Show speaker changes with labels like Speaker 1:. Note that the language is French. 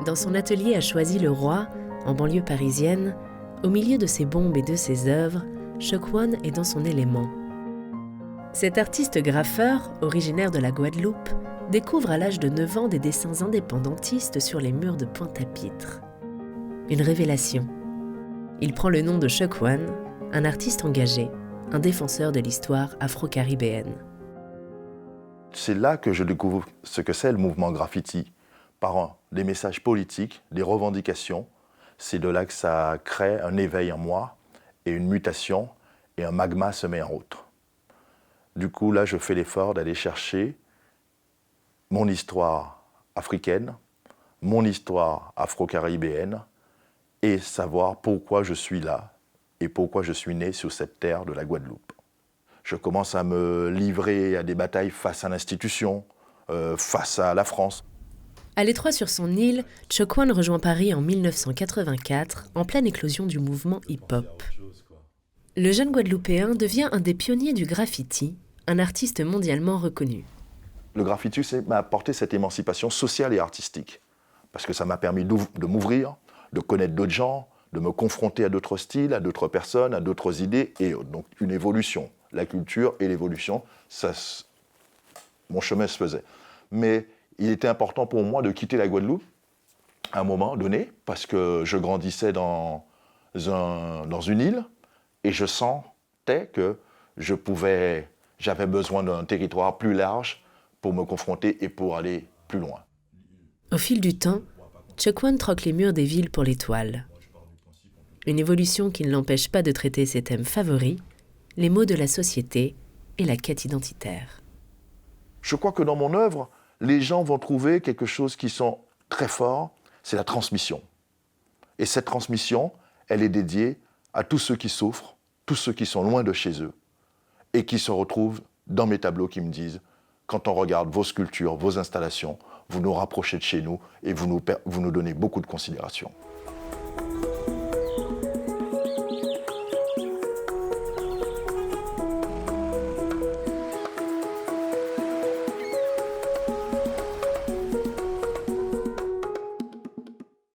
Speaker 1: dans son atelier à Choisy-le-Roi, en banlieue parisienne, au milieu de ses bombes et de ses œuvres, Chok Wan est dans son élément. Cet artiste graffeur, originaire de la Guadeloupe, découvre à l'âge de 9 ans des dessins indépendantistes sur les murs de Pointe-à-Pitre. Une révélation. Il prend le nom de Chok Wan, un artiste engagé, un défenseur de l'histoire afro-caribéenne.
Speaker 2: C'est là que je découvre ce que c'est le mouvement graffiti. Par des messages politiques, des revendications, c'est de là que ça crée un éveil en moi et une mutation et un magma se met en route. Du coup, là, je fais l'effort d'aller chercher mon histoire africaine, mon histoire afro-caribéenne et savoir pourquoi je suis là et pourquoi je suis né sur cette terre de la Guadeloupe. Je commence à me livrer à des batailles face à l'institution, face à la France.
Speaker 1: À l'étroit sur son île, Chok Wan rejoint Paris en 1984, en pleine éclosion du mouvement hip-hop. Le jeune Guadeloupéen devient un des pionniers du graffiti, un artiste mondialement reconnu.
Speaker 2: Le graffiti m'a apporté cette émancipation sociale et artistique, parce que ça m'a permis de m'ouvrir, de connaître d'autres gens, de me confronter à d'autres styles, à d'autres personnes, à d'autres idées, et donc une évolution. La culture et l'évolution, mon chemin se faisait. Mais il était important pour moi de quitter la Guadeloupe à un moment donné, parce que je grandissais dans une île, et je sentais que j'avais besoin d'un territoire plus large pour me confronter et pour aller plus loin.
Speaker 1: Au fil du temps, Chok Wan troque les murs des villes pour les toiles. Une évolution qui ne l'empêche pas de traiter ses thèmes favoris, les maux de la société et la quête identitaire.
Speaker 2: Je crois que dans mon œuvre, les gens vont trouver quelque chose qui sont très fort, c'est la transmission. Et cette transmission, elle est dédiée à tous ceux qui souffrent, tous ceux qui sont loin de chez eux, et qui se retrouvent dans mes tableaux qui me disent, quand on regarde vos sculptures, vos installations, vous nous rapprochez de chez nous et vous nous donnez beaucoup de considération.